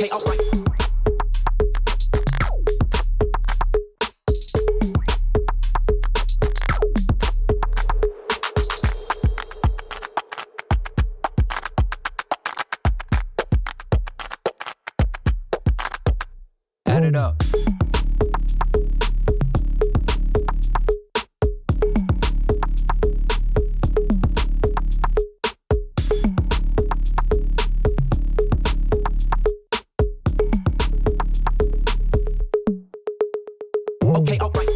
Okay, alright. Add it up. Okay, alright.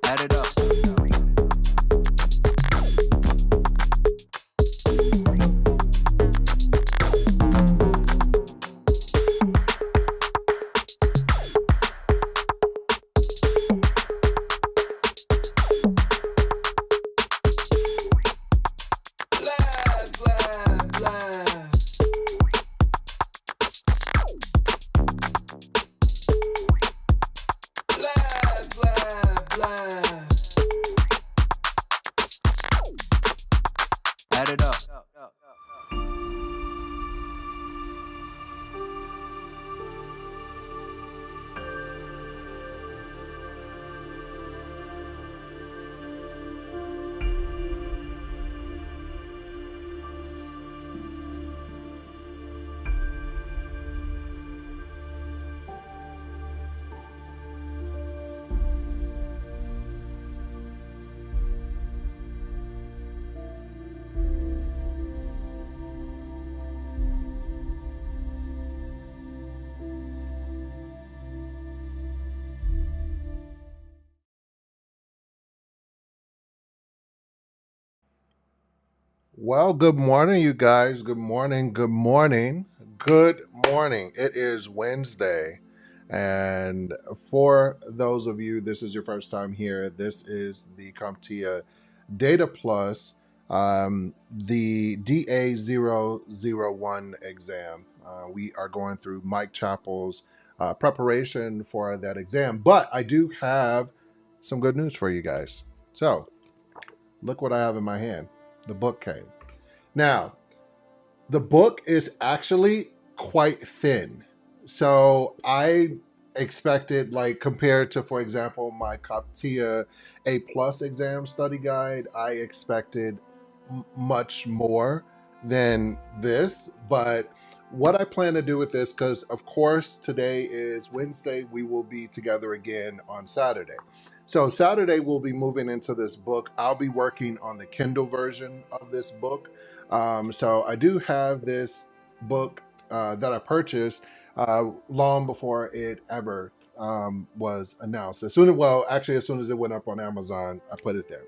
Add it up. Add it up. Well, good morning, you guys. Good morning. Good morning. Good morning. It is Wednesday. And for those of you, this is your first time here. This is the Comptia Data Plus, the DA001 exam. We are going through Mike Chapple's preparation for that exam. But I do have some good news for you guys. So, look what I have in my hand. The book came. Now, the book is actually quite thin. So I expected, like, compared to, for example, my Comptia A plus exam study guide, I expected much more than this. But what I plan to do with this, because of course today is Wednesday, we will be together again on Saturday. So Saturday we'll be moving into this book. I'll be working on the Kindle version of this book. So I do have this book that I purchased long before it ever was announced. As soon as it went up on Amazon, I put it there.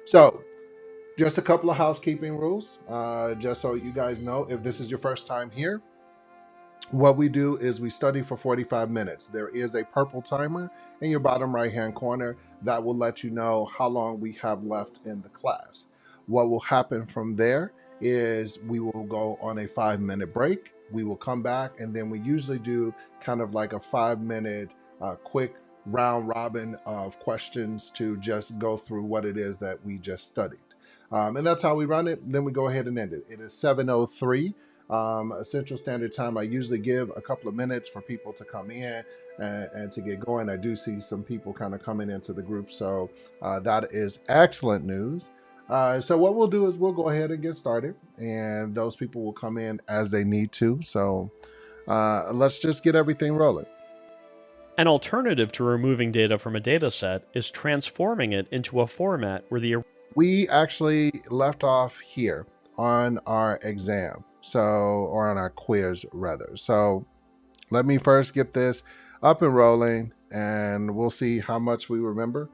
So just a couple of housekeeping rules, just so you guys know, if this is your first time here, what we do is we study for 45 minutes. There is a purple timer in your bottom right hand corner that will let you know how long we have left in the class. What will happen from there is we will go on a 5-minute break. We will come back, and then we usually do kind of like a 5-minute quick round robin of questions to just go through what it is that we just studied. And that's how we run it. Then we go ahead and end it. It is 7:03 Central Standard Time. I usually give a couple of minutes for people to come in and to get going. I do see some people kind of coming into the group, so that is excellent news. So what we'll do is we'll go ahead and get started, and those people will come in as they need to. So let's just get everything rolling. An alternative to removing data from a dataset is transforming it into a format where we actually left off here on our exam, or on our quiz rather. So let me first get this up and rolling, and we'll see how much we remember.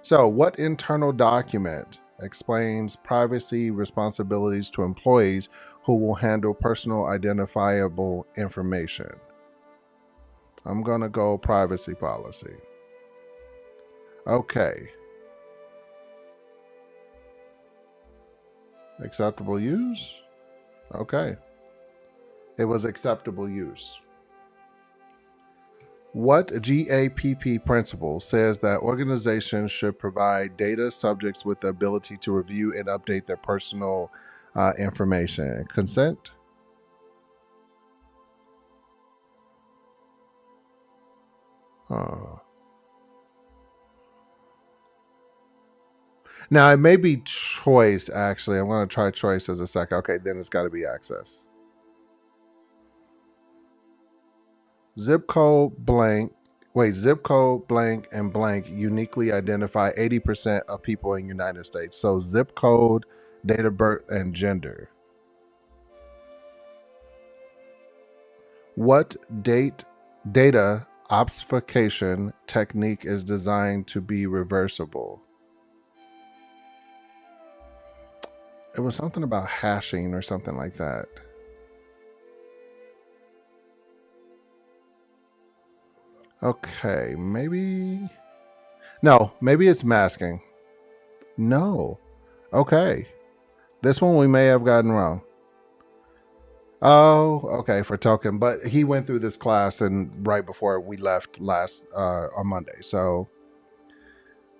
So what internal document explains privacy responsibilities to employees who will handle personal identifiable information. I'm going to go privacy policy. Okay. Acceptable use? Okay. It was acceptable use. What GAPP principle says that organizations should provide data subjects with the ability to review and update their personal information? Consent? Now, it may be choice, actually. I'm going to try choice as a second. Okay, then it's got to be access. Zip code blank and blank uniquely identify 80% of people in the United States. So zip code, date of birth, and gender. What data obfuscation technique is designed to be reversible? It was something about hashing or something like that. Okay, maybe... No, maybe it's masking. No. Okay. This one we may have gotten wrong. Oh, okay, for token. But he went through this class and right before we left last on Monday. So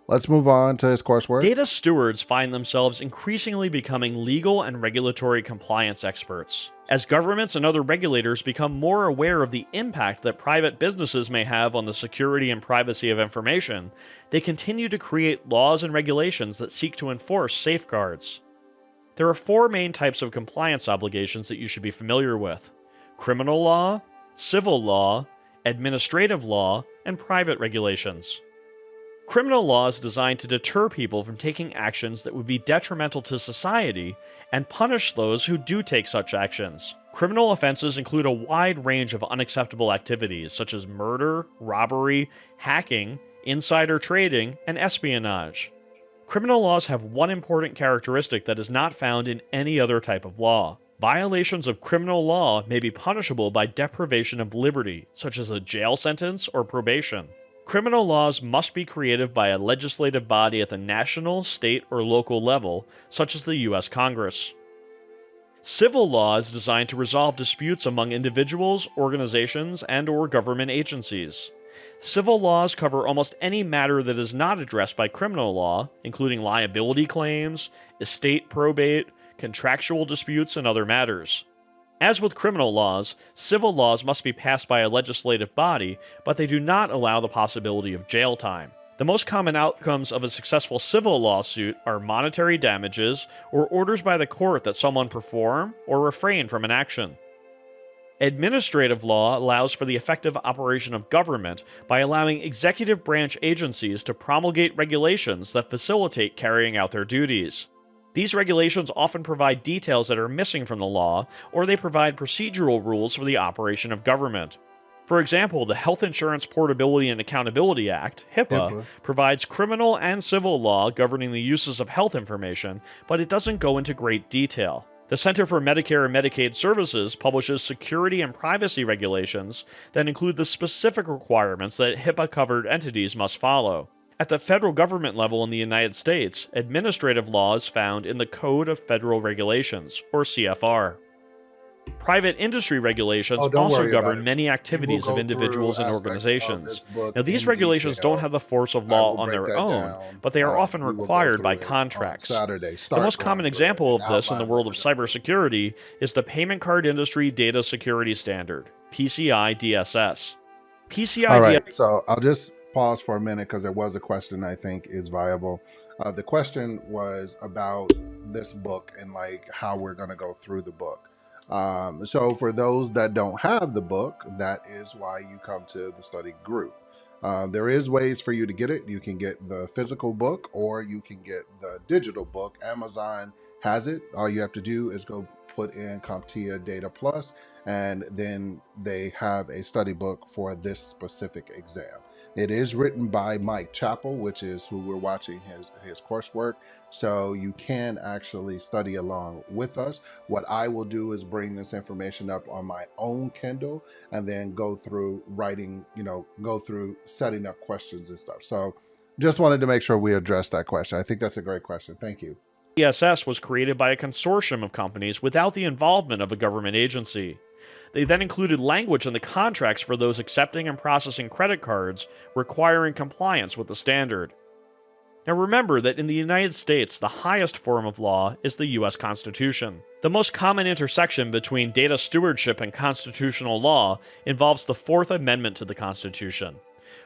let's move on to his coursework. Data stewards find themselves increasingly becoming legal and regulatory compliance experts. As governments and other regulators become more aware of the impact that private businesses may have on the security and privacy of information, they continue to create laws and regulations that seek to enforce safeguards. There are 4 main types of compliance obligations that you should be familiar with: criminal law, civil law, administrative law, and private regulations. Criminal law is designed to deter people from taking actions that would be detrimental to society and punish those who do take such actions. Criminal offenses include a wide range of unacceptable activities such as murder, robbery, hacking, insider trading, and espionage. Criminal laws have one important characteristic that is not found in any other type of law. Violations of criminal law may be punishable by deprivation of liberty, such as a jail sentence or probation. Criminal laws must be created by a legislative body at the national, state, or local level, such as the U.S. Congress. Civil law is designed to resolve disputes among individuals, organizations, and/or government agencies. Civil laws cover almost any matter that is not addressed by criminal law, including liability claims, estate probate, contractual disputes, and other matters. As with criminal laws, civil laws must be passed by a legislative body, but they do not allow the possibility of jail time. The most common outcomes of a successful civil lawsuit are monetary damages or orders by the court that someone perform or refrain from an action. Administrative law allows for the effective operation of government by allowing executive branch agencies to promulgate regulations that facilitate carrying out their duties. These regulations often provide details that are missing from the law, or they provide procedural rules for the operation of government. For example, the Health Insurance Portability and Accountability Act, HIPAA, provides criminal and civil law governing the uses of health information, but it doesn't go into great detail. The Center for Medicare and Medicaid Services publishes security and privacy regulations that include the specific requirements that HIPAA-covered entities must follow. At the federal government level in the United States, administrative law is found in the Code of Federal Regulations, or CFR. Private industry regulations also govern many activities of individuals and organizations. Now, these regulations don't have the force of law on their own, but they are often required by contracts. The most common example of this in the world of cybersecurity is the Payment Card Industry Data Security Standard, PCI DSS. All right, so I'll just pause for a minute because there was a question I think is viable. The question was about this book and like how we're going to go through the book. So for those that don't have the book, that is why you come to the study group. There is ways for you to get it. You can get the physical book or you can get the digital book. Amazon has it. All you have to do is go put in Comptia Data Plus, and then they have a study book for this specific exam. It is written by Mike Chapple, which is who we're watching his coursework. So you can actually study along with us. What I will do is bring this information up on my own Kindle and then go through writing, go through setting up questions and stuff. So just wanted to make sure we address that question. I think that's a great question. Thank you. ESS was created by a consortium of companies without the involvement of a government agency. They then included language in the contracts for those accepting and processing credit cards requiring compliance with the standard. Now remember that in the United States, the highest form of law is the U.S. Constitution. The most common intersection between data stewardship and constitutional law involves the Fourth Amendment to the Constitution.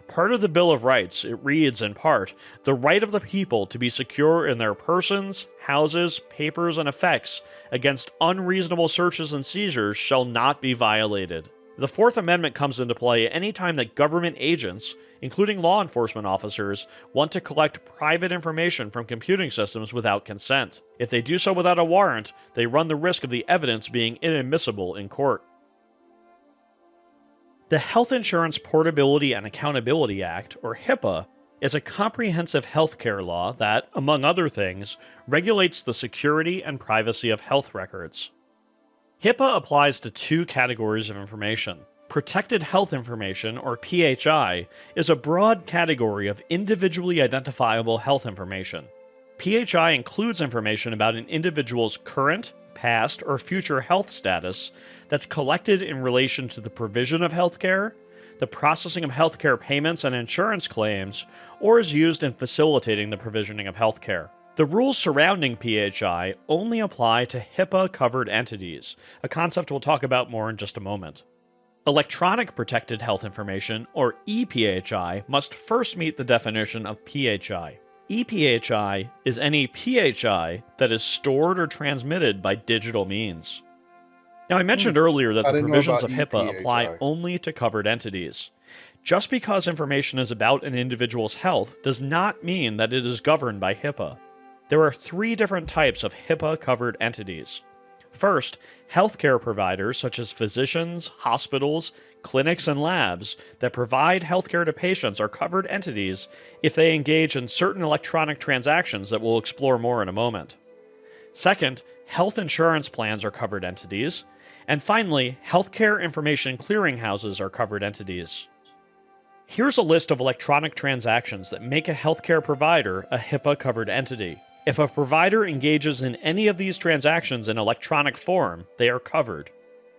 Part of the Bill of Rights, it reads in part, "The right of the people to be secure in their persons, houses, papers, and effects against unreasonable searches and seizures shall not be violated." The Fourth Amendment comes into play anytime that government agents, including law enforcement officers, want to collect private information from computing systems without consent. If they do so without a warrant, they run the risk of the evidence being inadmissible in court. The Health Insurance Portability and Accountability Act, or HIPAA, is a comprehensive healthcare law that, among other things, regulates the security and privacy of health records. HIPAA applies to two categories of information. Protected Health Information, or PHI, is a broad category of individually identifiable health information. PHI includes information about an individual's current, past, or future health status that's collected in relation to the provision of healthcare, the processing of healthcare payments and insurance claims, or is used in facilitating the provisioning of healthcare. The rules surrounding PHI only apply to HIPAA-covered entities, a concept we'll talk about more in just a moment. Electronic Protected Health Information, or ePHI, must first meet the definition of PHI. ePHI is any PHI that is stored or transmitted by digital means. Now, I mentioned earlier that the provisions of HIPAA apply only to covered entities. Just because information is about an individual's health does not mean that it is governed by HIPAA. There are three different types of HIPAA-covered entities. First, healthcare providers such as physicians, hospitals, clinics, and labs that provide healthcare to patients are covered entities if they engage in certain electronic transactions that we'll explore more in a moment. Second, health insurance plans are covered entities. And finally, healthcare information clearinghouses are covered entities. Here's a list of electronic transactions that make a healthcare provider a HIPAA-covered entity. If a provider engages in any of these transactions in electronic form, they are covered.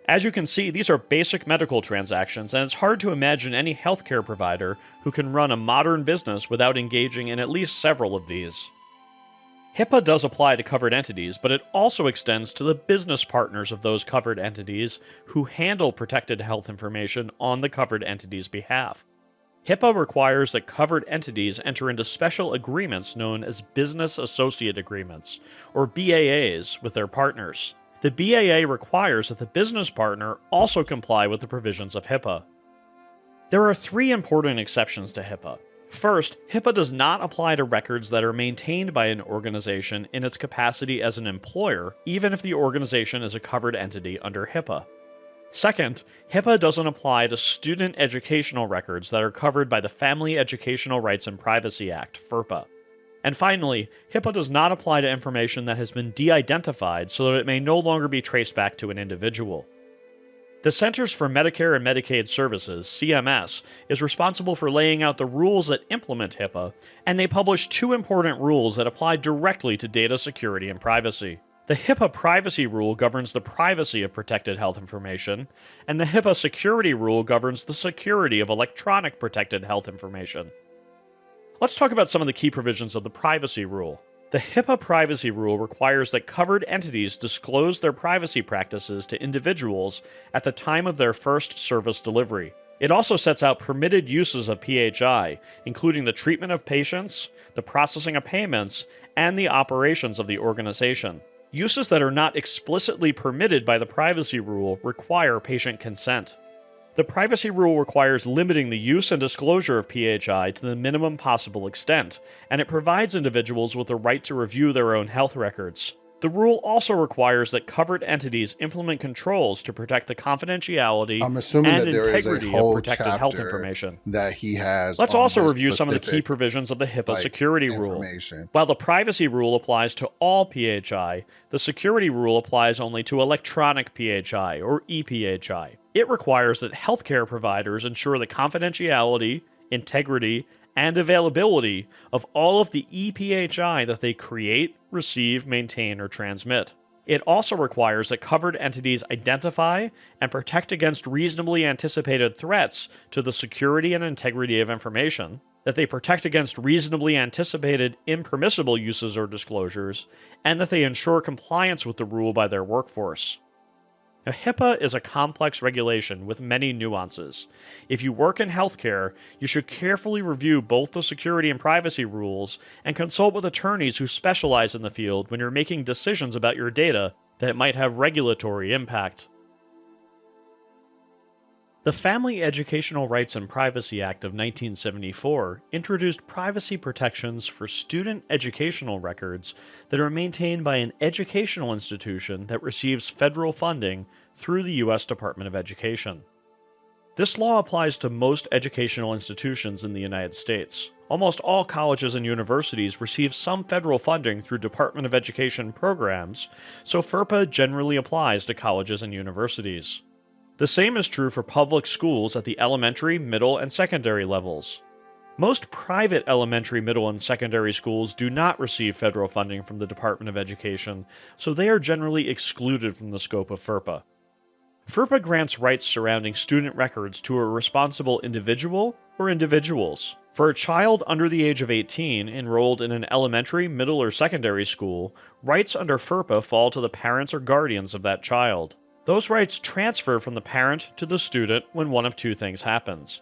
As you can see, these are basic medical transactions, and it's hard to imagine any healthcare provider who can run a modern business without engaging in at least several of these. HIPAA does apply to covered entities, but it also extends to the business partners of those covered entities who handle protected health information on the covered entity's behalf. HIPAA requires that covered entities enter into special agreements known as Business Associate Agreements, or BAAs, with their partners. The BAA requires that the business partner also comply with the provisions of HIPAA. There are three important exceptions to HIPAA. First, HIPAA does not apply to records that are maintained by an organization in its capacity as an employer, even if the organization is a covered entity under HIPAA. Second, HIPAA doesn't apply to student educational records that are covered by the Family Educational Rights and Privacy Act, FERPA. And finally, HIPAA does not apply to information that has been de-identified so that it may no longer be traced back to an individual. The Centers for Medicare and Medicaid Services, CMS, is responsible for laying out the rules that implement HIPAA, and they publish two important rules that apply directly to data security and privacy. The HIPAA Privacy Rule governs the privacy of protected health information, and the HIPAA Security Rule governs the security of electronic protected health information. Let's talk about some of the key provisions of the Privacy Rule. The HIPAA Privacy Rule requires that covered entities disclose their privacy practices to individuals at the time of their first service delivery. It also sets out permitted uses of PHI, including the treatment of patients, the processing of payments, and the operations of the organization. Uses that are not explicitly permitted by the Privacy Rule require patient consent. The Privacy Rule requires limiting the use and disclosure of PHI to the minimum possible extent, and it provides individuals with the right to review their own health records. The rule also requires that covered entities implement controls to protect the confidentiality I'm assuming and that there is a integrity of whole protected health chapter information. that he has Let's on also this review some of the key specific, provisions of the HIPAA like, security rule. information. While the privacy rule applies to all PHI, the security rule applies only to electronic PHI, or ePHI. It requires that healthcare providers ensure the confidentiality, integrity, and availability of all of the ePHI that they create, receive, maintain, or transmit. It also requires that covered entities identify and protect against reasonably anticipated threats to the security and integrity of information, that they protect against reasonably anticipated impermissible uses or disclosures, and that they ensure compliance with the rule by their workforce. Now, HIPAA is a complex regulation with many nuances. If you work in healthcare, you should carefully review both the security and privacy rules and consult with attorneys who specialize in the field when you're making decisions about your data that might have regulatory impact. The Family Educational Rights and Privacy Act of 1974 introduced privacy protections for student educational records that are maintained by an educational institution that receives federal funding through the U.S. Department of Education. This law applies to most educational institutions in the United States. Almost all colleges and universities receive some federal funding through Department of Education programs, so FERPA generally applies to colleges and universities. The same is true for public schools at the elementary, middle, and secondary levels. Most private elementary, middle, and secondary schools do not receive federal funding from the Department of Education, so they are generally excluded from the scope of FERPA. FERPA grants rights surrounding student records to a responsible individual or individuals. For a child under the age of 18 enrolled in an elementary, middle, or secondary school, rights under FERPA fall to the parents or guardians of that child. Those rights transfer from the parent to the student when one of two things happens.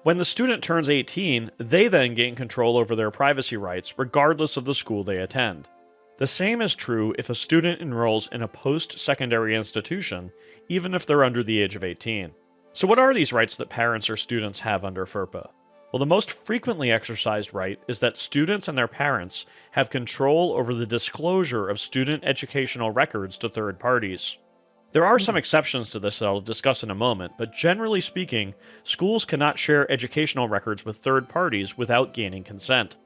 When the student turns 18, they then gain control over their privacy rights regardless of the school they attend. The same is true if a student enrolls in a post-secondary institution, even if they're under the age of 18. So what are these rights that parents or students have under FERPA? Well, the most frequently exercised right is that students and their parents have control over the disclosure of student educational records to third parties. There are some exceptions to this that I'll discuss in a moment, but generally speaking, schools cannot share educational records with third parties without gaining consent.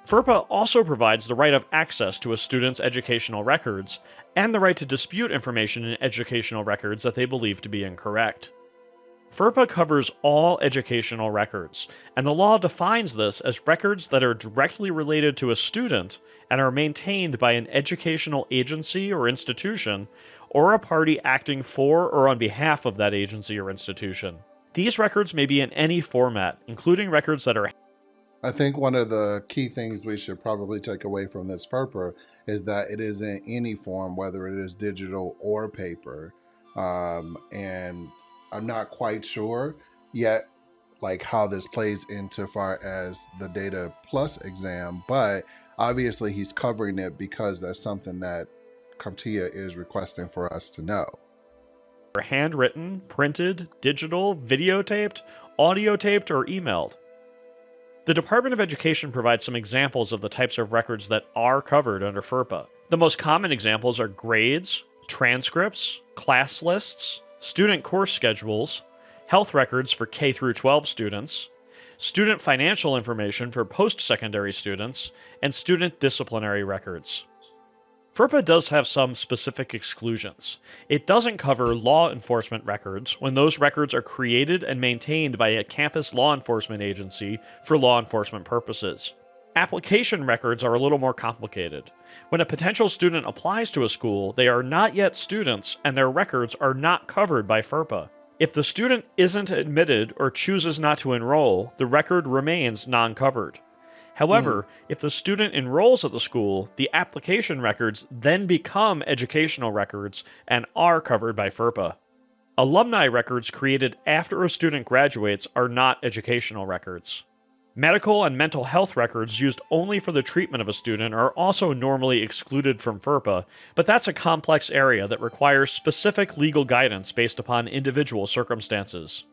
FERPA also provides the right of access to a student's educational records and the right to dispute information in educational records that they believe to be incorrect. FERPA covers all educational records, and the law defines this as records that are directly related to a student and are maintained by an educational agency or institution, or a party acting for or on behalf of that agency or institution. These records may be in any format, including records that are... I think one of the key things we should probably take away from this FERPA is that it is in any form, whether it is digital or paper. And I'm not quite sure yet, like how this plays into far as the Data Plus exam, but obviously he's covering it because that's something that Comptia is requesting for us to know. handwritten, printed, digital, videotaped, audio taped, or emailed. The Department of Education provides some examples of the types of records that are covered under FERPA. The most common examples are grades, transcripts, class lists, student course schedules, health records for K through 12 students, student financial information for post-secondary students, and student disciplinary records. FERPA does have some specific exclusions. It doesn't cover law enforcement records when those records are created and maintained by a campus law enforcement agency for law enforcement purposes. Application records are a little more complicated. When a potential student applies to a school, they are not yet students and their records are not covered by FERPA. If the student isn't admitted or chooses not to enroll, the record remains non-covered. However, if the student enrolls at the school, the application records then become educational records and are covered by FERPA. Alumni records created after a student graduates are not educational records. Medical and mental health records used only for the treatment of a student are also normally excluded from FERPA, but that's a complex area that requires specific legal guidance based upon individual circumstances.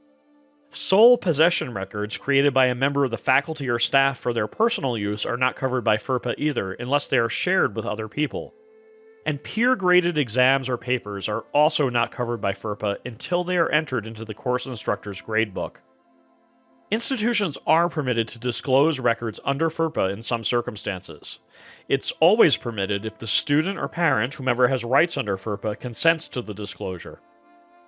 Sole possession records created by a member of the faculty or staff for their personal use are not covered by FERPA either, unless they are shared with other people. And peer-graded exams or papers are also not covered by FERPA until they are entered into the course instructor's gradebook. Institutions are permitted to disclose records under FERPA in some circumstances. It's always permitted if the student or parent, whomever has rights under FERPA, consents to the disclosure.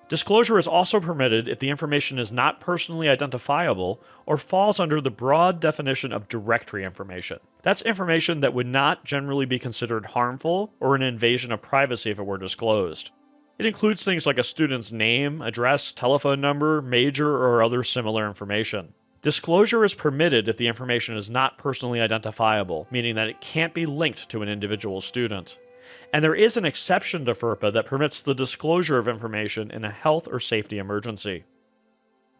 Disclosure is also permitted if the information is not personally identifiable or falls under the broad definition of directory information. That's information that would not generally be considered harmful or an invasion of privacy if it were disclosed. It includes things like a student's name, address, telephone number, major, or other similar information. Disclosure is permitted if the information is not personally identifiable, meaning that it can't be linked to an individual student. And there is an exception to FERPA that permits the disclosure of information in a health or safety emergency.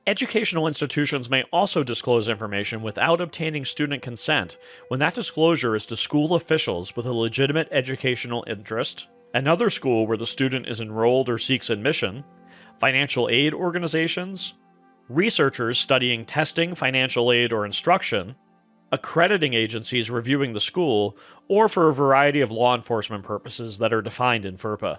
Educational institutions may also disclose information without obtaining student consent when that disclosure is to school officials with a legitimate educational interest, another school where the student is enrolled or seeks admission, financial aid organizations, researchers studying testing, financial aid, or instruction, accrediting agencies reviewing the school, or for a variety of law enforcement purposes that are defined in FERPA.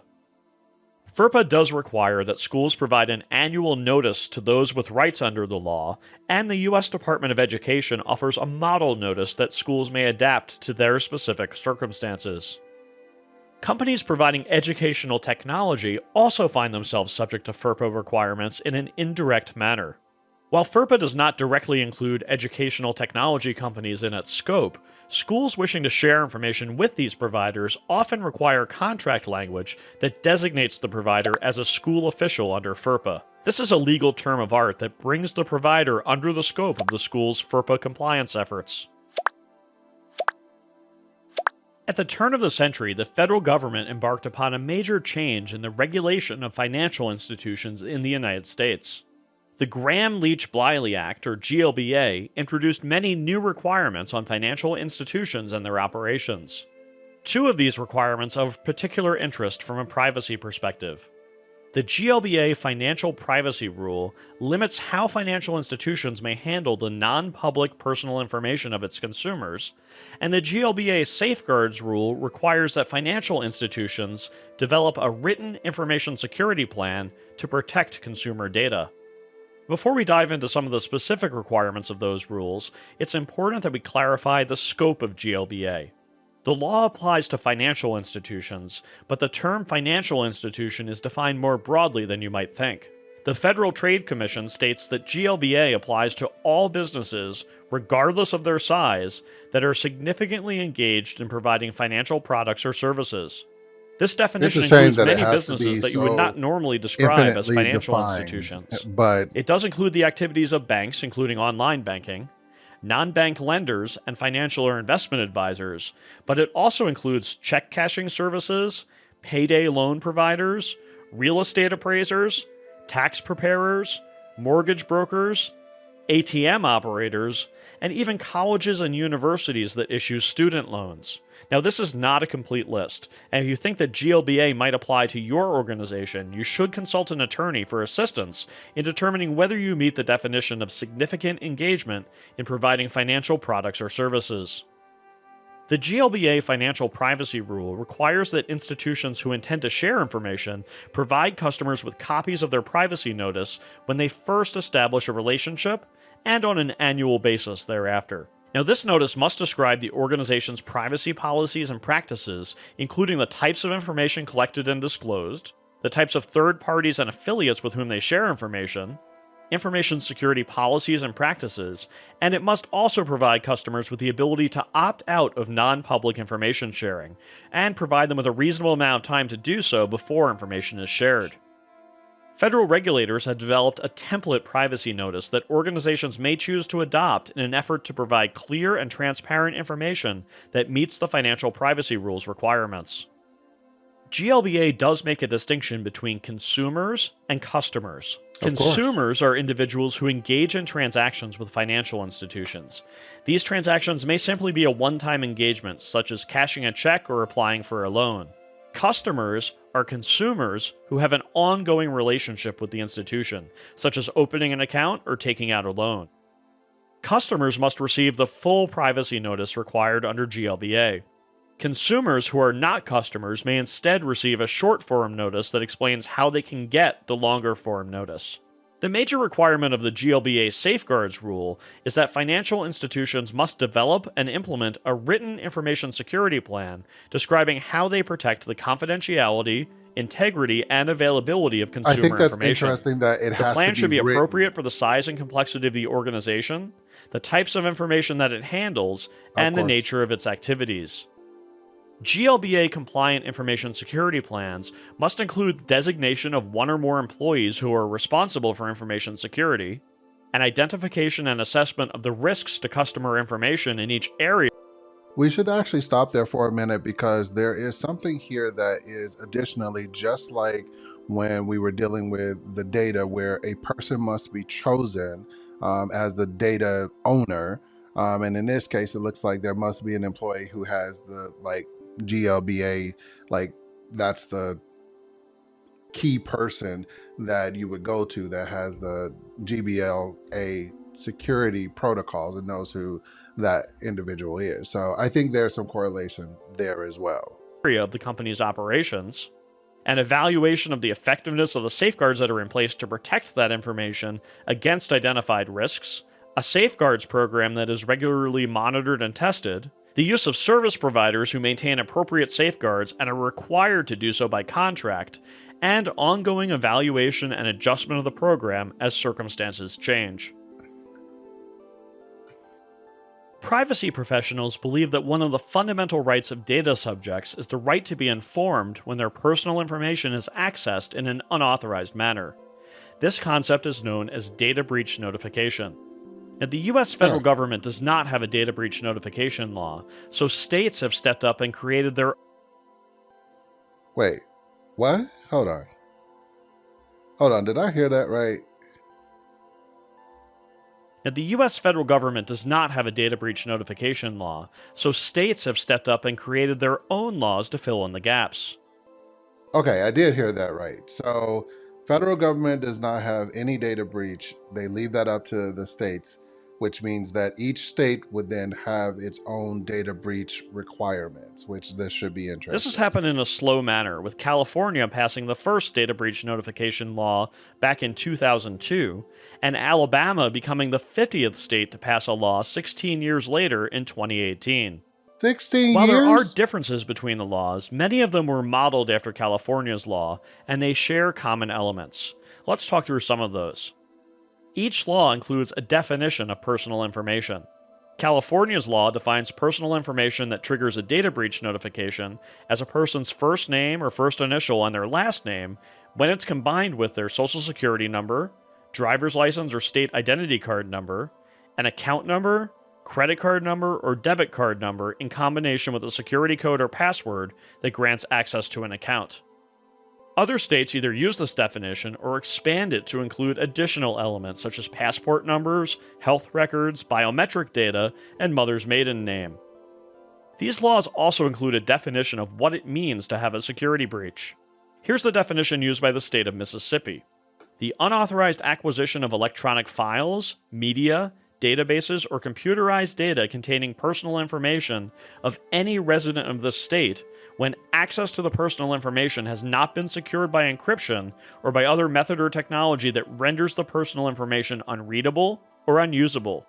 FERPA does require that schools provide an annual notice to those with rights under the law, and the U.S. Department of Education offers a model notice that schools may adapt to their specific circumstances. Companies providing educational technology also find themselves subject to FERPA requirements in an indirect manner. While FERPA does not directly include educational technology companies in its scope, schools wishing to share information with these providers often require contract language that designates the provider as a school official under FERPA. This is a legal term of art that brings the provider under the scope of the school's FERPA compliance efforts. At the turn of the century, the federal government embarked upon a major change in the regulation of financial institutions in the United States. The Gramm-Leach-Bliley Act, or GLBA, introduced many new requirements on financial institutions and their operations. Two of these requirements are of particular interest from a privacy perspective. The GLBA Financial Privacy Rule limits how financial institutions may handle the non-public personal information of its consumers, and the GLBA Safeguards Rule requires that financial institutions develop a written information security plan to protect consumer data. Before we dive into some of the specific requirements of those rules, it's important that we clarify the scope of GLBA. The law applies to financial institutions, but the term financial institution is defined more broadly than you might think. The Federal Trade Commission states that GLBA applies to all businesses, regardless of their size, that are significantly engaged in providing financial products or services. This definition includes many businesses that you would not normally describe as financial institutions. But it does include the activities of banks, including online banking, non-bank lenders, and financial or investment advisors, but it also includes check cashing services, payday loan providers, real estate appraisers, tax preparers, mortgage brokers, ATM operators, and even colleges and universities that issue student loans. Now, this is not a complete list, and if you think that GLBA might apply to your organization, you should consult an attorney for assistance in determining whether you meet the definition of significant engagement in providing financial products or services. The GLBA Financial Privacy Rule requires that institutions who intend to share information provide customers with copies of their privacy notice when they first establish a relationship and on an annual basis thereafter. Now, this notice must describe the organization's privacy policies and practices, including the types of information collected and disclosed, the types of third parties and affiliates with whom they share information security policies and practices, and it must also provide customers with the ability to opt out of non-public information sharing, and provide them with a reasonable amount of time to do so before information is shared. Federal regulators have developed a template privacy notice that organizations may choose to adopt in an effort to provide clear and transparent information that meets the financial privacy rules requirements. GLBA does make a distinction between consumers and customers. Consumers are individuals who engage in transactions with financial institutions. These transactions may simply be a one-time engagement, such as cashing a check or applying for a loan. Customers are consumers who have an ongoing relationship with the institution, such as opening an account or taking out a loan. Customers must receive the full privacy notice required under GLBA. Consumers who are not customers may instead receive a short form notice that explains how they can get the longer form notice. The major requirement of the GLBA safeguards rule is that financial institutions must develop and implement a written information security plan describing how they protect the confidentiality, integrity, and availability of I think consumer that's information. interesting that it The has to plan should be written. appropriate for the size and complexity of the organization, the types of information that it handles, and the course. nature of its activities. GLBA compliant information security plans must include designation of one or more employees who are responsible for information security, an identification and assessment of the risks to customer information in each area. We should actually stop there for a minute because there is something here that is additionally just like when we were dealing with the data where a person must be chosen as the data owner. And in this case, it looks like there must be an employee who has the GLBA, that's the key person that you would go to that has the GBLA security protocols and knows who that individual is. So I think there's some correlation there as well. Of the company's operations, an evaluation of the effectiveness of the safeguards that are in place to protect that information against identified risks, a safeguards program that is regularly monitored and tested, the use of service providers who maintain appropriate safeguards and are required to do so by contract, and ongoing evaluation and adjustment of the program as circumstances change. Privacy professionals believe that one of the fundamental rights of data subjects is the right to be informed when their personal information is accessed in an unauthorized manner. This concept is known as data breach notification. Now, the US federal government does not have a data breach notification law, so states have stepped up and created their... Wait, what? Hold on, did I hear that right? Now, the US federal government does not have a data breach notification law, so states have stepped up and created their own laws to fill in the gaps. Okay, I did hear that right. So federal government does not have any data breach. They leave that up to the states, which means that each state would then have its own data breach requirements, which this should be interesting. This has happened in a slow manner, with California passing the first data breach notification law back in 2002, and Alabama becoming the 50th state to pass a law 16 years later in 2018. 16 While years? there are differences between the laws, many of them were modeled after California's law, and they share common elements. Let's talk through some of those. Each law includes a definition of personal information. California's law defines personal information that triggers a data breach notification as a person's first name or first initial and their last name when it's combined with their social security number, driver's license or state identity card number, an account number, credit card number, or debit card number in combination with a security code or password that grants access to an account. Other states either use this definition or expand it to include additional elements such as passport numbers, health records, biometric data, and mother's maiden name. These laws also include a definition of what it means to have a security breach. Here's the definition used by the state of Mississippi: the unauthorized acquisition of electronic files, media, databases, or computerized data containing personal information of any resident of the state when access to the personal information has not been secured by encryption or by other method or technology that renders the personal information unreadable or unusable.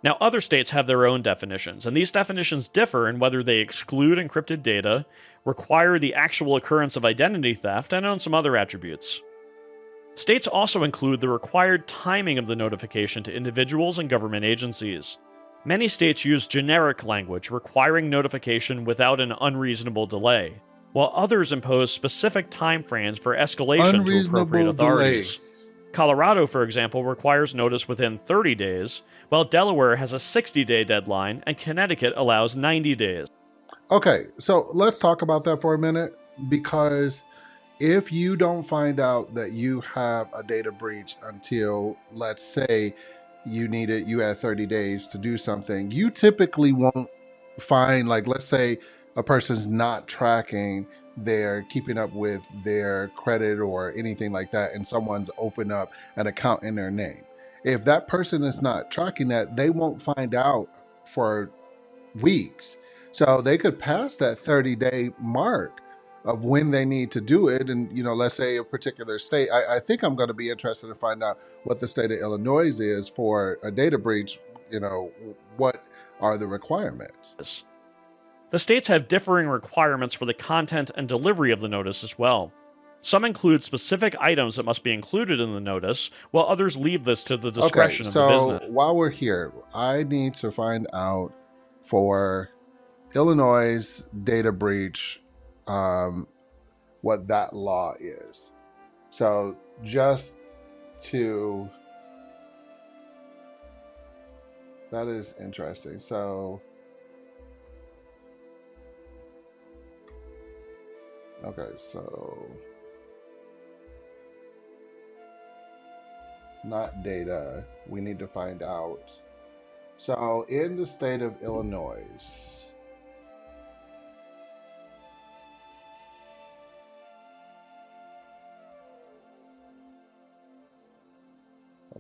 Now, other states have their own definitions, and these definitions differ in whether they exclude encrypted data, require the actual occurrence of identity theft, and on some other attributes. States also include the required timing of the notification to individuals and government agencies. Many states use generic language requiring notification without an unreasonable delay, while others impose specific timeframes for escalation to appropriate authorities. Colorado, for example, requires notice within 30 days, while Delaware has a 60-day deadline and Connecticut allows 90 days. Okay, so let's talk about that for a minute, because if you don't find out that you have a data breach until, let's say, you had 30 days to do something, you typically won't find, let's say a person's not tracking keeping up with their credit or anything like that, and someone's opened up an account in their name. If that person is not tracking that, they won't find out for weeks. So they could pass that 30-day mark of when they need to do it. And, let's say a particular state, I think I'm going to be interested to find out what the state of Illinois is for a data breach. What are the requirements? The states have differing requirements for the content and delivery of the notice as well. Some include specific items that must be included in the notice, while others leave this to the discretion of the business. So while we're here, I need to find out for Illinois data breach, what that law is. So just to, that is interesting. So, okay, so not data, we need to find out. So in the state of Illinois,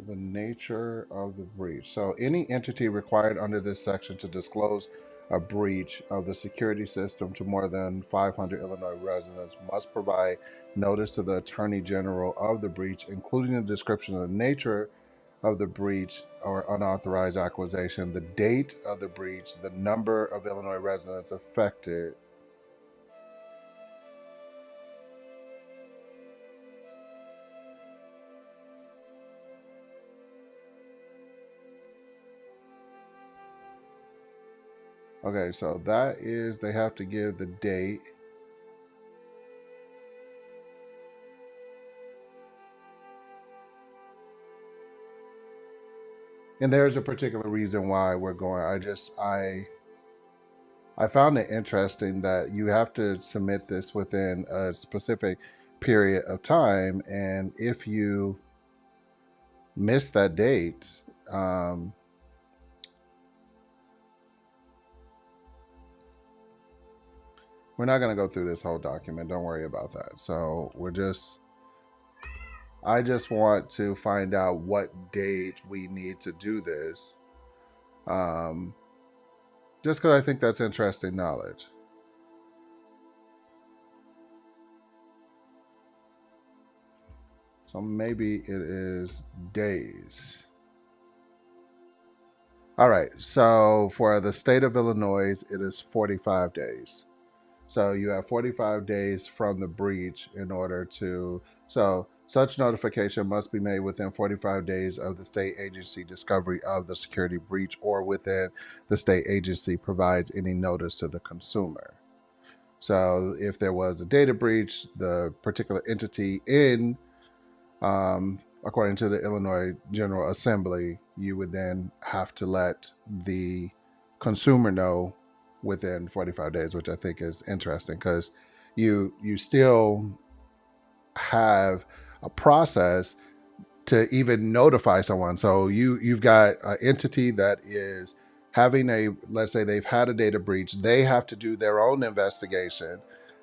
the nature of the breach. So any entity required under this section to disclose a breach of the security system to more than 500 Illinois residents must provide notice to the Attorney General of the breach, including a description of the nature of the breach or unauthorized acquisition, the date of the breach, the number of Illinois residents affected. Okay, so that is, they have to give the date. And there's a particular reason why we're going. I found it interesting that you have to submit this within a specific period of time, and if you miss that date, we're not going to go through this whole document. Don't worry about that. So I just want to find out what date we need to do this. Just because I think that's interesting knowledge. So maybe it is days. All right. So for the state of Illinois, it is 45 days. So you have 45 days from the breach in order to, so such notification must be made within 45 days of the state agency discovery of the security breach, or within the state agency provides any notice to the consumer. So if there was a data breach, the particular entity in, according to the Illinois General Assembly, you would then have to let the consumer know within 45 days, which I think is interesting because you still have a process to even notify someone. So you've got an entity that is having let's say they've had a data breach, they have to do their own investigation,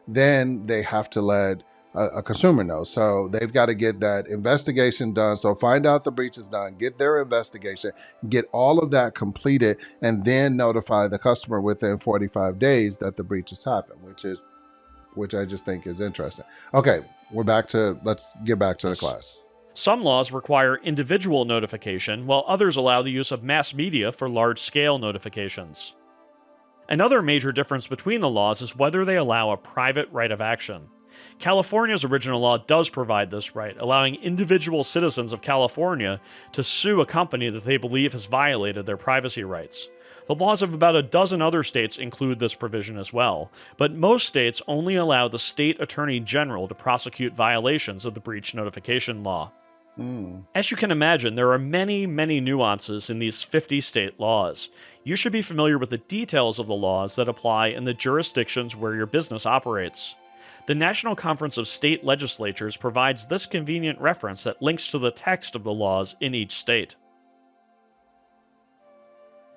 then they have to let a consumer know. So they've got to get that investigation done. So find out the breach is done, get their investigation, get all of that completed, and then notify the customer within 45 days that the breach has happened, which I just think is interesting. Okay, let's get back to the class. Some laws require individual notification, while others allow the use of mass media for large-scale notifications. Another major difference between the laws is whether they allow a private right of action. California's original law does provide this right, allowing individual citizens of California to sue a company that they believe has violated their privacy rights. The laws of about a dozen other states include this provision as well, but most states only allow the state attorney general to prosecute violations of the breach notification law. As you can imagine, there are many, many nuances in these 50 state laws. You should be familiar with the details of the laws that apply in the jurisdictions where your business operates. The National Conference of State Legislatures provides this convenient reference that links to the text of the laws in each state.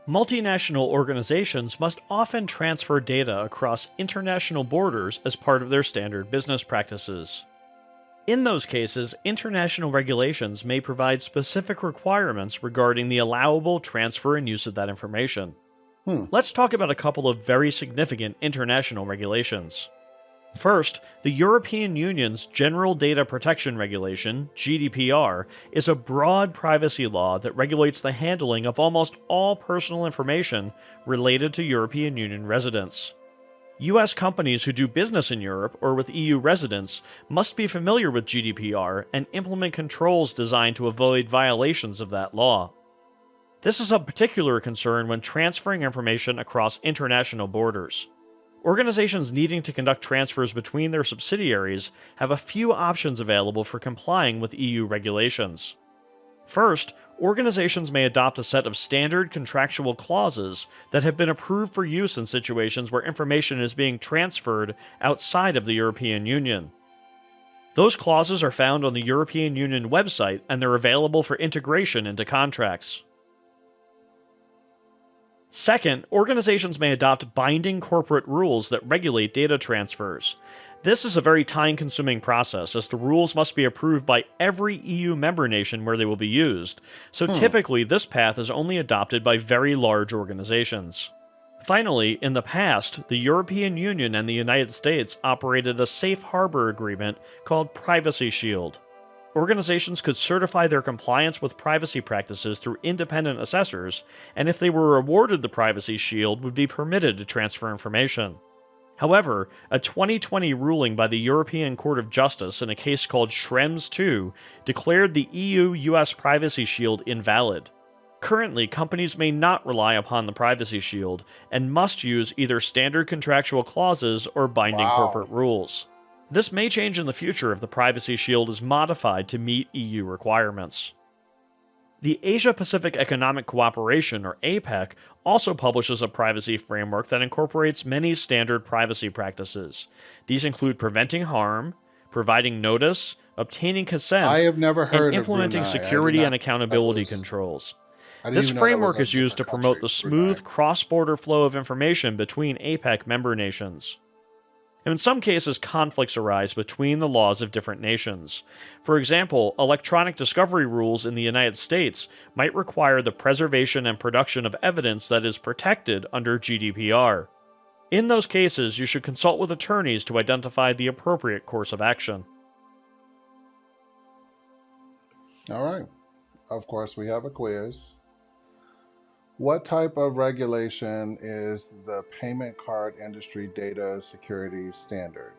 Multinational organizations must often transfer data across international borders as part of their standard business practices. In those cases, international regulations may provide specific requirements regarding the allowable transfer and use of that information. Let's talk about a couple of very significant international regulations. First, the European Union's General Data Protection Regulation, GDPR, is a broad privacy law that regulates the handling of almost all personal information related to European Union residents. US companies who do business in Europe or with EU residents must be familiar with GDPR and implement controls designed to avoid violations of that law. This is of particular concern when transferring information across international borders. Organizations needing to conduct transfers between their subsidiaries have a few options available for complying with EU regulations. First, organizations may adopt a set of standard contractual clauses that have been approved for use in situations where information is being transferred outside of the European Union. Those clauses are found on the European Union website and they're available for integration into contracts. Second, organizations may adopt binding corporate rules that regulate data transfers. This is a very time-consuming process, as the rules must be approved by every EU member nation where they will be used, so typically this path is only adopted by very large organizations. Finally, in the past, the European Union and the United States operated a safe harbor agreement called Privacy Shield. Organizations could certify their compliance with privacy practices through independent assessors, and if they were awarded the Privacy Shield, would be permitted to transfer information. However, a 2020 ruling by the European Court of Justice in a case called Schrems II declared the EU-US Privacy Shield invalid. Currently, companies may not rely upon the Privacy Shield and must use either standard contractual clauses or binding corporate rules. This may change in the future if the Privacy Shield is modified to meet EU requirements. The Asia-Pacific Economic Cooperation, or APEC, also publishes a privacy framework that incorporates many standard privacy practices. These include preventing harm, providing notice, obtaining consent, I have never heard and implementing of Brunei. security and accountability controls. This framework is used to promote the smooth cross-border flow of information between APEC member nations. And in some cases, conflicts arise between the laws of different nations. For example, electronic discovery rules in the United States might require the preservation and production of evidence that is protected under GDPR. In those cases, you should consult with attorneys to identify the appropriate course of action. All right. Of course, we have a quiz. What type of regulation is the Payment Card Industry Data Security Standard?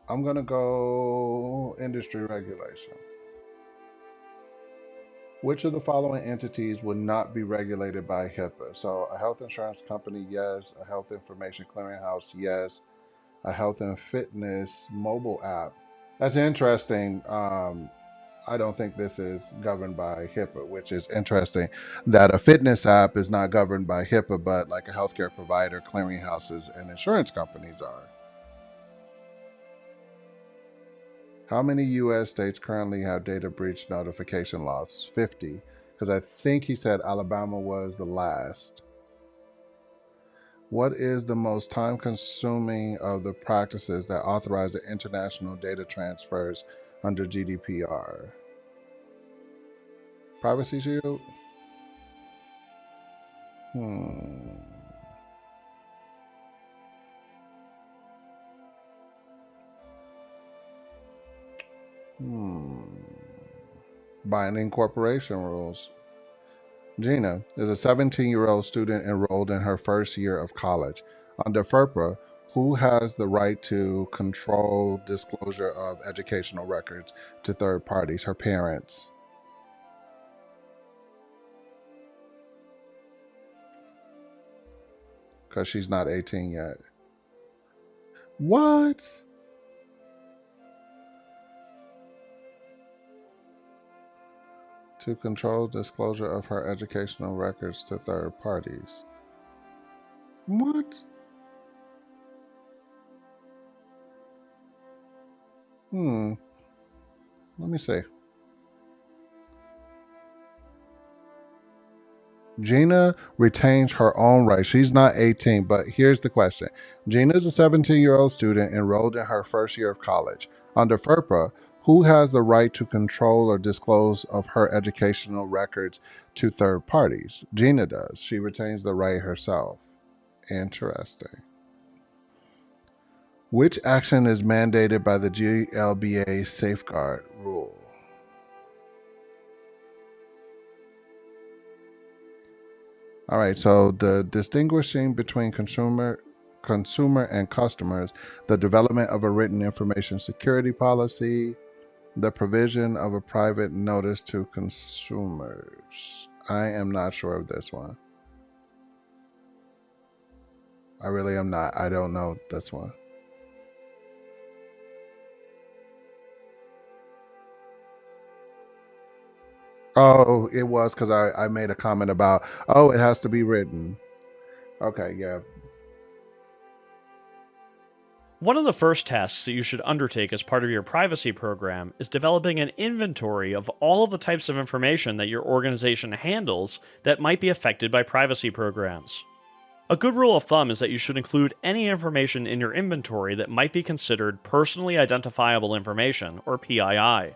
I'm going to go industry regulation. Which of the following entities would not be regulated by HIPAA? So a health insurance company, yes. A health information clearinghouse, yes. A health and fitness mobile app. That's interesting. I don't think this is governed by HIPAA, which is interesting that a fitness app is not governed by HIPAA, but like a healthcare provider, clearinghouses, and insurance companies are. How many U.S. states currently have data breach notification laws? 50, because I think he said Alabama was the last. What is the most time-consuming of the practices that authorize the international data transfers under GDPR? Privacy Shield? Binding corporation rules. Gina is a 17-year-old student enrolled in her first year of college. Under FERPA, who has the right to control disclosure of educational records to third parties? Her parents. Because she's not 18 yet. What? To control disclosure of her educational records to third parties. What? Let me see. Gina retains her own rights. She's not 18, but here's the question. Gina is a 17-year-old student enrolled in her first year of college. Under FERPA, Who has the right to control or disclose of her educational records to third parties? Gina does. She retains the right herself. Interesting. Which action is mandated by the GLBA safeguard rule? All right, so the distinguishing between consumer and customers, the development of a written information security policy, the provision of a private notice to consumers. I am not sure of this one. I really am not. I don't know this one. Oh, it was because I made a comment about, oh, it has to be written. Okay, yeah. One of the first tasks that you should undertake as part of your privacy program is developing an inventory of all of the types of information that your organization handles that might be affected by privacy programs. A good rule of thumb is that you should include any information in your inventory that might be considered personally identifiable information, or PII.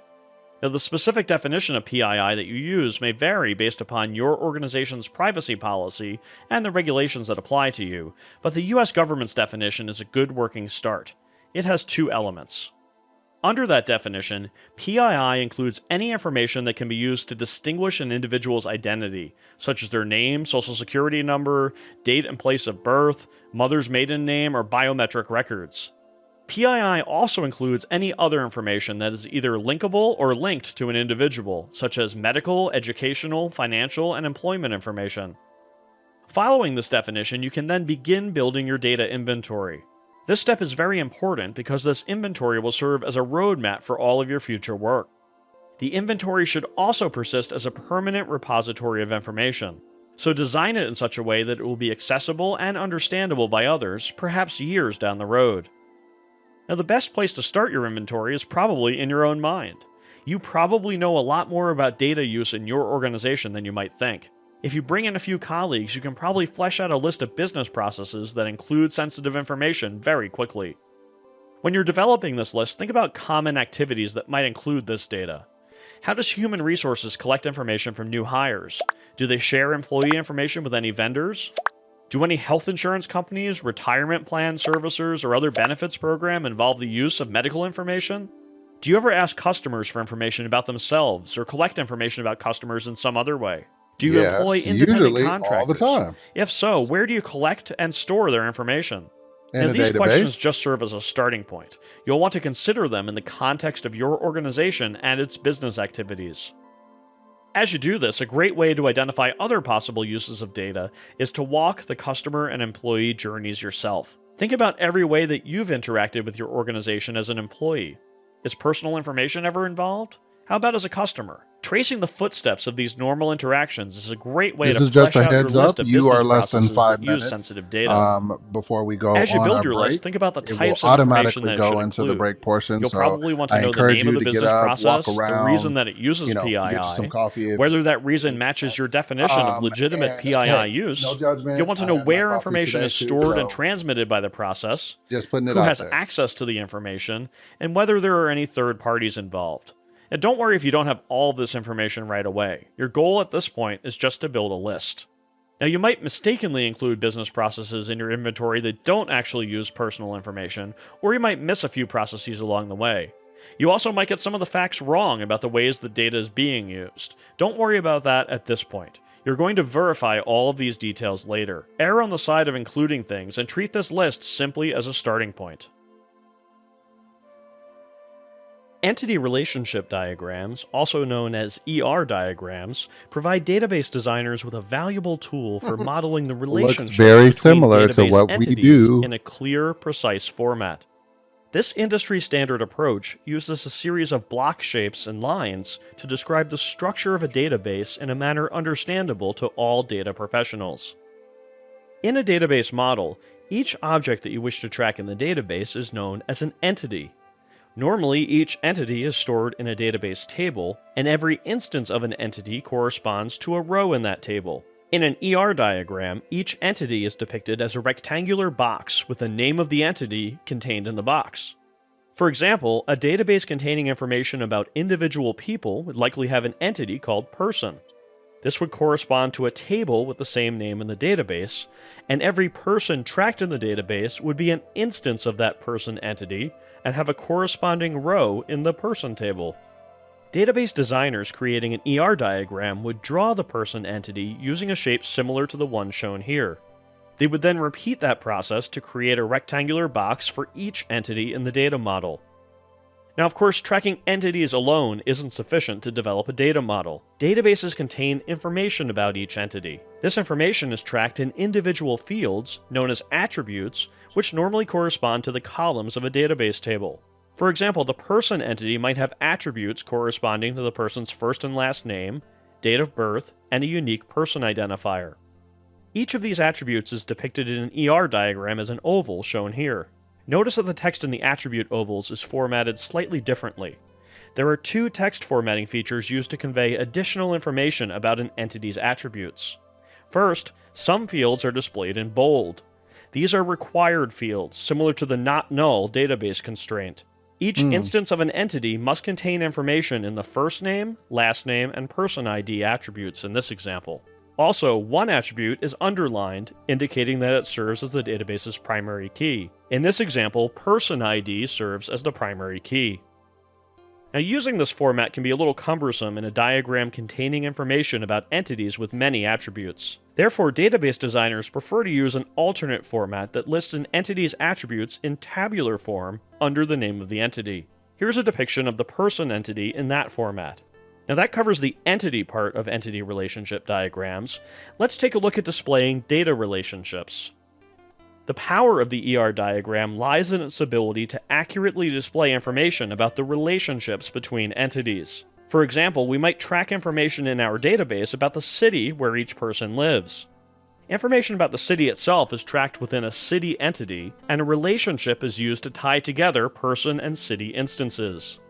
Now, the specific definition of PII that you use may vary based upon your organization's privacy policy and the regulations that apply to you, but the US government's definition is a good working start. It has two elements. Under that definition, PII includes any information that can be used to distinguish an individual's identity, such as their name, social security number, date and place of birth, mother's maiden name, or biometric records. PII also includes any other information that is either linkable or linked to an individual, such as medical, educational, financial, and employment information. Following this definition, you can then begin building your data inventory. This step is very important because this inventory will serve as a roadmap for all of your future work. The inventory should also persist as a permanent repository of information, so design it in such a way that it will be accessible and understandable by others, perhaps years down the road. Now, the best place to start your inventory is probably in your own mind. You probably know a lot more about data use in your organization than you might think. If you bring in a few colleagues, you can probably flesh out a list of business processes that include sensitive information very quickly. When you're developing this list, think about common activities that might include this data. How does human resources collect information from new hires? Do they share employee information with any vendors? Do any health insurance companies, retirement plan servicers, or other benefits program involve the use of medical information? Do you ever ask customers for information about themselves or collect information about customers in some other way? Do you employ independent usually contractors? all the time. If so, where do you collect and store their information? In Now, a these database. questions just serve as a starting point. You'll want to consider them in the context of your organization and its business activities. As you do this, a great way to identify other possible uses of data is to walk the customer and employee journeys yourself. Think about every way that you've interacted with your organization as an employee. Is personal information ever involved? How about as a customer? Tracing the footsteps of these normal interactions is a great way This to is just flesh a out your heads list up. of You business are less than processes 5 that use minutes sensitive data. before we go As you on build our your break. list, think about the It will types of information automatically that it go should into include. the break portion. You'll So probably want to I know the encourage name of you the to get business up, process, walk the around, reason that it uses get you some PII, coffee. If whether that you reason need matches that. your definition of legitimate And PII hey, use. no judgment. You'll want to I know had my where coffee information today is too, stored and so transmitted by the process, just putting it who out has there. access to the information, and whether there are any third parties involved. And don't worry if you don't have all of this information right away. Your goal at this point is just to build a list. Now, you might mistakenly include business processes in your inventory that don't actually use personal information, or you might miss a few processes along the way. You also might get some of the facts wrong about the ways the data is being used. Don't worry about that at this point. You're going to verify all of these details later. Err on the side of including things and treat this list simply as a starting point. Entity relationship diagrams, also known as ER diagrams, provide database designers with a valuable tool for modeling the relationships very between similar to database what we entities do. in a clear, precise format. This industry-standard approach uses a series of block shapes and lines to describe the structure of a database in a manner understandable to all data professionals. In a database model, each object that you wish to track in the database is known as an entity. Normally, each entity is stored in a database table, and every instance of an entity corresponds to a row in that table. In an ER diagram, each entity is depicted as a rectangular box with the name of the entity contained in the box. For example, a database containing information about individual people would likely have an entity called person. This would correspond to a table with the same name in the database, and every person tracked in the database would be an instance of that person entity and have a corresponding row in the person table. Database designers creating an ER diagram would draw the person entity using a shape similar to the one shown here. They would then repeat that process to create a rectangular box for each entity in the data model. Now, of course, tracking entities alone isn't sufficient to develop a data model. Databases contain information about each entity. This information is tracked in individual fields, known as attributes, which normally correspond to the columns of a database table. For example, the person entity might have attributes corresponding to the person's first and last name, date of birth, and a unique person identifier. Each of these attributes is depicted in an ER diagram as an oval shown here. Notice that the text in the attribute ovals is formatted slightly differently. There are two text formatting features used to convey additional information about an entity's attributes. First, some fields are displayed in bold. These are required fields, similar to the not null database constraint. Each instance of an entity must contain information in the first name, last name, and person ID attributes in this example. Also, one attribute is underlined, indicating that it serves as the database's primary key. In this example, person ID serves as the primary key. Now, using this format can be a little cumbersome in a diagram containing information about entities with many attributes. Therefore, database designers prefer to use an alternate format that lists an entity's attributes in tabular form under the name of the entity. Here's a depiction of the person entity in that format. Now that covers the entity part of entity relationship diagrams. Let's take a look at displaying data relationships. The power of the ER diagram lies in its ability to accurately display information about the relationships between entities. For example, we might track information in our database about the city where each person lives. Information about the city itself is tracked within a city entity, and a relationship is used to tie together person and city instances.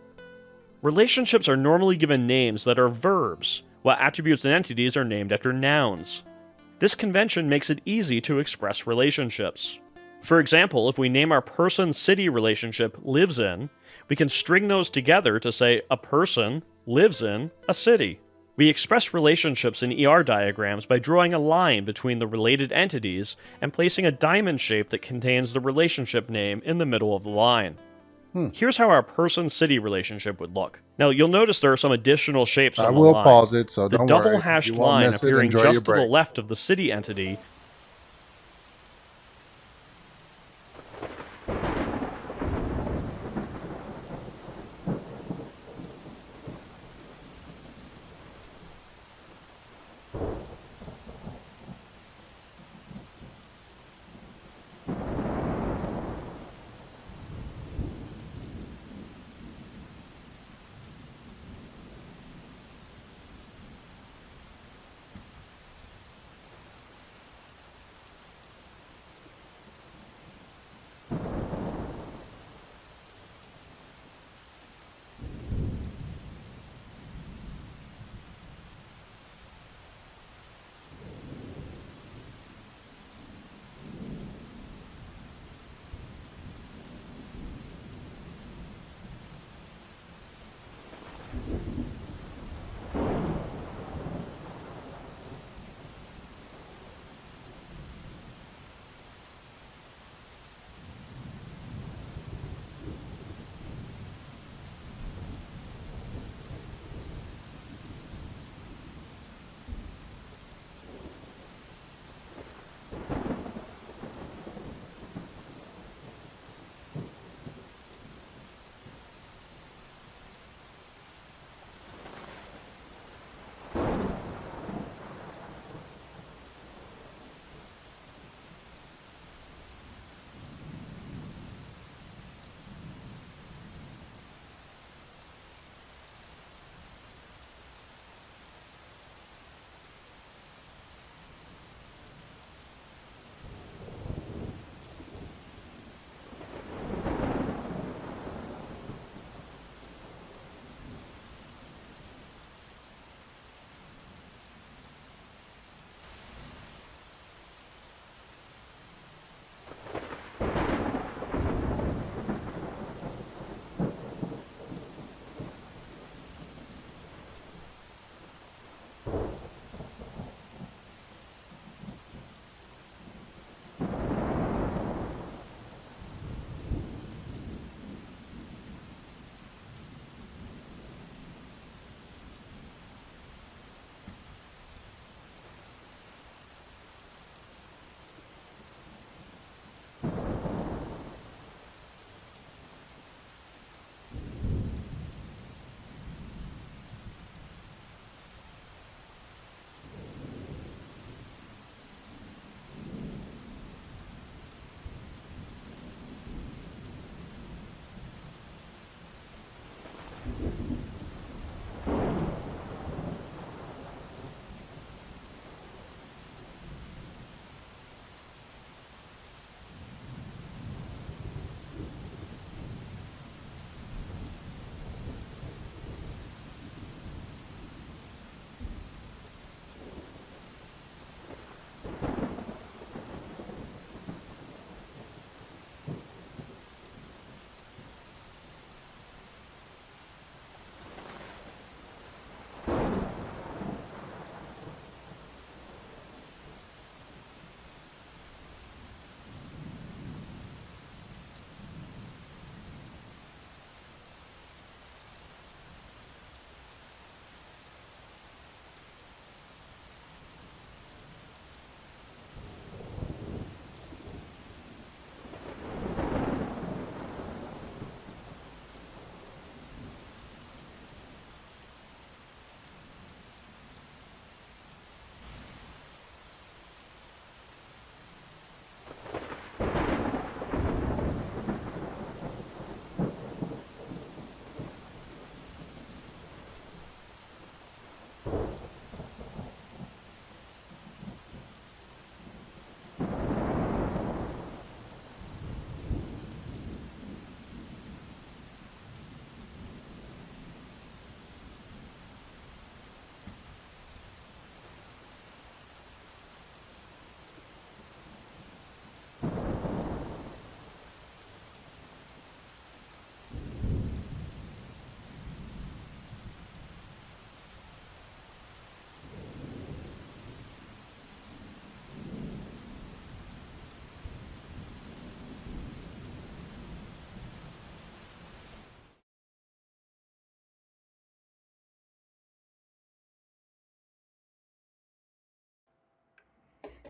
Relationships are normally given names that are verbs, while attributes and entities are named after nouns. This convention makes it easy to express relationships. For example, if we name our person-city relationship lives in, we can string those together to say a person lives in a city. We express relationships in ER diagrams by drawing a line between the related entities and placing a diamond shape that contains the relationship name in the middle of the line. Here's how our person-city relationship would look. Now, you'll notice there are some additional shapes on the line. I will pause it, so the don't worry. double hashed You won't line miss it. appearing Enjoy your just to the break. left of the city entity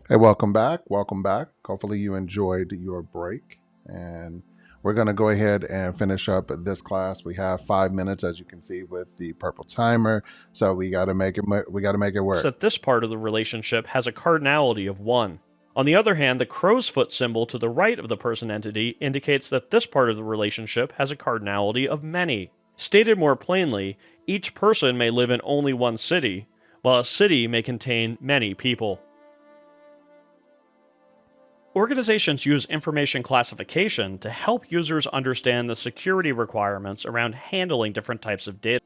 Hey, welcome back. Welcome back. Hopefully you enjoyed your break. And we're going to go ahead and finish up this class. We have 5 minutes, as you can see, with the purple timer. So we got to make it. We got to make it work. That this part of the relationship has a cardinality of 1. On the other hand, the crow's foot symbol to the right of the person entity indicates that this part of the relationship has a cardinality of many. Stated more plainly, each person may live in only one city, while a city may contain many people. Organizations use information classification to help users understand the security requirements around handling different types of data.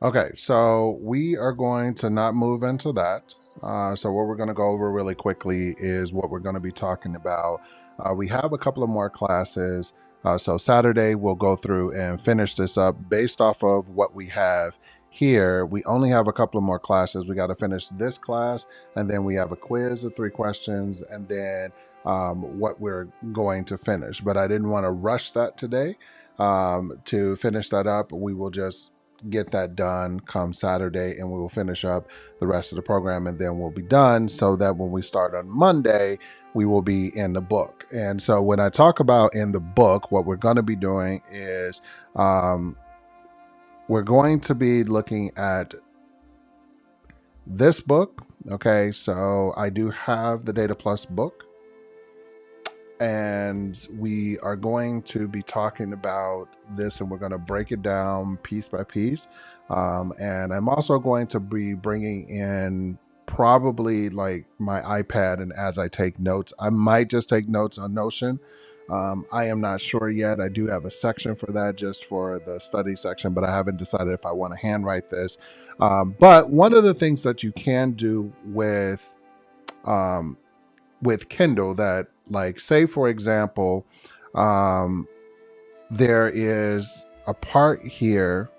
Okay, so we are going to not move into that. So what we're going to go over really quickly is what we're going to be talking about. We have a couple of more classes. So Saturday, we'll go through and finish this up based off of what we have here. We only have a couple of more classes. We got to finish this class, and then we have a quiz of 3 questions, and then what we're going to finish. But I didn't want to rush that today. To finish that up, we will just get that done come Saturday, and we will finish up the rest of the program, and then we'll be done, so that when we start on Monday, we will be in the book. And so when I talk about in the book, what we're going to be doing is we're going to be looking at this book. Okay, so I do have the Data Plus book, and we are going to be talking about this, and we're going to break it down piece by piece. And I'm also going to be bringing in probably like my iPad, and as I take notes, I might just take notes on Notion. I am not sure yet. I do have a section for that, just for the study section, but I haven't decided if I want to handwrite this. But one of the things that you can do with Kindle, that, like, say for example, there is a part here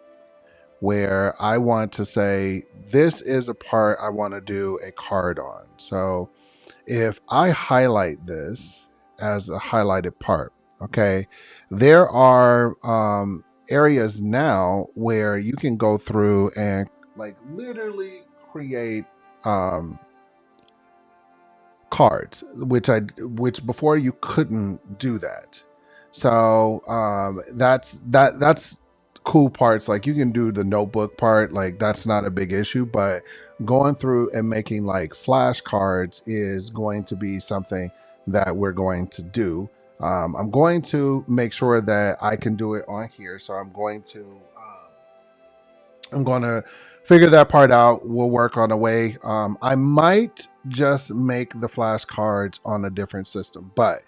where I want to say, this is a part I want to do a card on. So if I highlight this as a highlighted part, okay, there are areas now where you can go through and like literally create cards, which before you couldn't do that. So that's cool parts. Like, you can do the notebook part, like that's not a big issue, but going through and making like flashcards is going to be something that we're going to do. I'm going to make sure that I can do it on here, so I'm going to figure that part out. We'll work on a way. I might just make the flashcards on a different system, but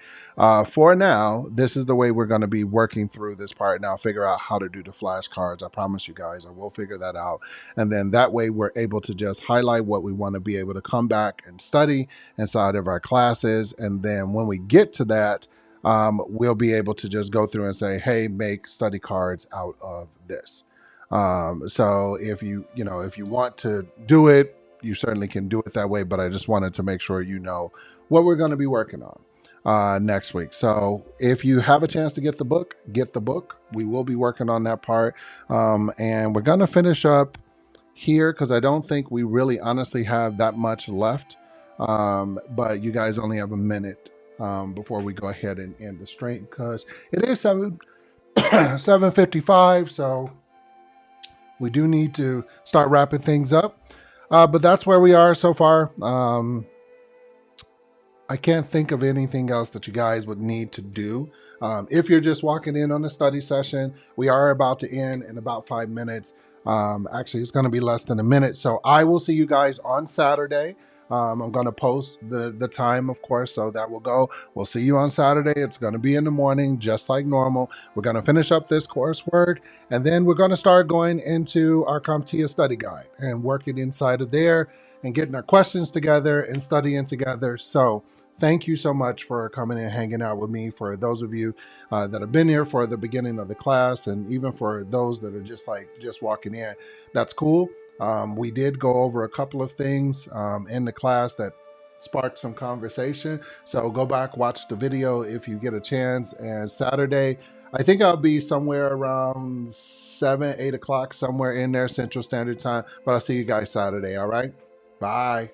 for now, this is the way we're going to be working through this part. And I'll figure out how to do the flashcards. I promise you guys, I will figure that out. And then that way we're able to just highlight what we want to be able to come back and study inside of our classes. And then when we get to that, we'll be able to just go through and say, hey, make study cards out of this. So if you want to do it, you certainly can do it that way, but I just wanted to make sure you know what we're going to be working on next week. So if you have a chance to get the book, get the book. We will be working on that part. And we're going to finish up here, because I don't think we really honestly have that much left. But you guys only have a minute before we go ahead and end the stream, because it is 7:55. So we do need to start wrapping things up. But that's where we are so far. I can't think of anything else that you guys would need to do. If you're just walking in on a study session, we are about to end in about 5 minutes. Actually, it's going to be less than a minute. So I will see you guys on Saturday. I'm going to post the time, of course, so that will go. We'll see you on Saturday. It's going to be in the morning, just like normal. We're going to finish up this coursework, and then we're going to start going into our Comptia study guide and working inside of there and getting our questions together and studying together. So thank you so much for coming and hanging out with me. For those of you that have been here for the beginning of the class, and even for those that are just walking in, that's cool. We did go over a couple of things in the class that sparked some conversation. So go back, watch the video if you get a chance. And Saturday, I think I'll be somewhere around 7, 8 o'clock, somewhere in there, Central Standard Time. But I'll see you guys Saturday. All right. Bye.